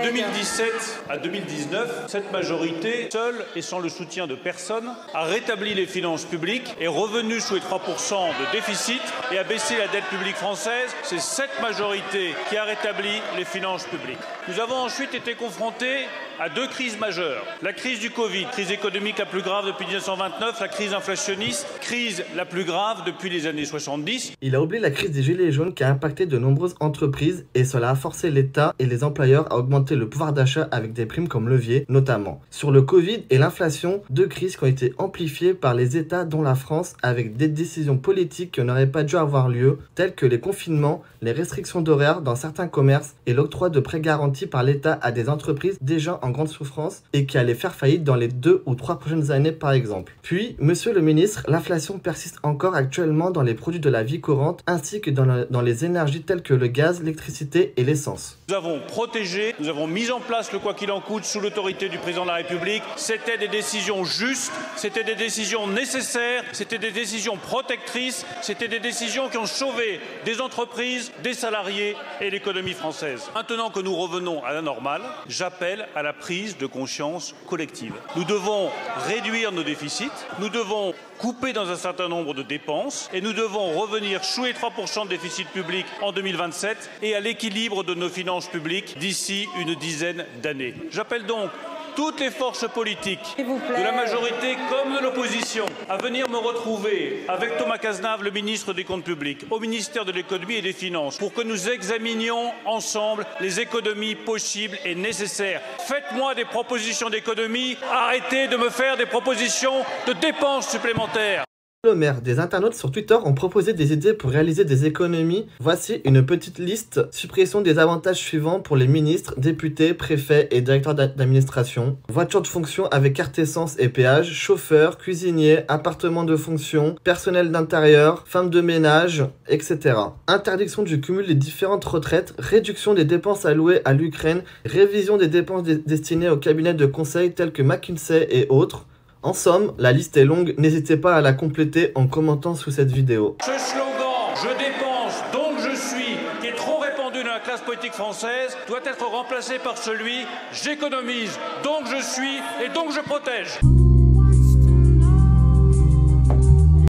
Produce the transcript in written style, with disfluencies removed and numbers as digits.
De 2017 à 2019, cette majorité, seule et sans le soutien de personne, a rétabli les finances publiques, est revenue sous les 3% de déficit et a baissé la dette publique française. C'est cette majorité qui a rétabli les finances publiques. Nous avons ensuite été confrontés à deux crises majeures. La crise du Covid, crise économique la plus grave depuis 1929, la crise inflationniste, crise la plus grave depuis les années 70. Il a oublié la crise des gilets jaunes qui a impacté de nombreuses entreprises et cela a forcé l'État et les employeurs à augmenter le pouvoir d'achat avec des primes comme levier, notamment. Sur le Covid et l'inflation, deux crises qui ont été amplifiées par les États dont la France avec des décisions politiques qui n'auraient pas dû avoir lieu, telles que les confinements, les restrictions d'horaires dans certains commerces et l'octroi de prêts garantis par l'État à des entreprises déjà en grande souffrance et qui allaient faire faillite dans les 2 ou 3 prochaines années par exemple. Puis, monsieur le ministre, l'inflation persiste encore actuellement dans les produits de la vie courante ainsi que dans les énergies telles que le gaz, l'électricité et l'essence. Nous avons protégé, nous avons mis en place le quoi qu'il en coûte sous l'autorité du président de la République. C'était des décisions justes, c'était des décisions nécessaires, c'était des décisions protectrices, c'était des décisions qui ont sauvé des entreprises, des salariés et l'économie française. Maintenant que nous revenons à la normale, j'appelle à la prise de conscience collective. Nous devons réduire nos déficits, nous devons couper dans un certain nombre de dépenses et nous devons revenir sous les 3% de déficit public en 2027 et à l'équilibre de nos finances publiques d'ici une dizaine d'années. J'appelle donc toutes les forces politiques, de la majorité comme de l'opposition, à venir me retrouver avec Thomas Cazenave, le ministre des Comptes publics, au ministère de l'Économie et des Finances, pour que nous examinions ensemble les économies possibles et nécessaires. Faites-moi des propositions d'économie, arrêtez de me faire des propositions de dépenses supplémentaires. Le maire, des internautes sur Twitter ont proposé des idées pour réaliser des économies. Voici une petite liste. Suppression des avantages suivants pour les ministres, députés, préfets et directeurs d'administration. Voiture de fonction avec carte essence et péage. Chauffeur, cuisinier, appartement de fonction, personnel d'intérieur, femme de ménage, etc. Interdiction du cumul des différentes retraites. Réduction des dépenses allouées à l'Ukraine. Révision des dépenses destinées aux cabinets de conseil tels que McKinsey et autres. En somme, la liste est longue, n'hésitez pas à la compléter en commentant sous cette vidéo. Ce slogan « Je dépense, donc je suis » qui est trop répandu dans la classe politique française doit être remplacé par celui « J'économise, donc je suis et donc je protège ».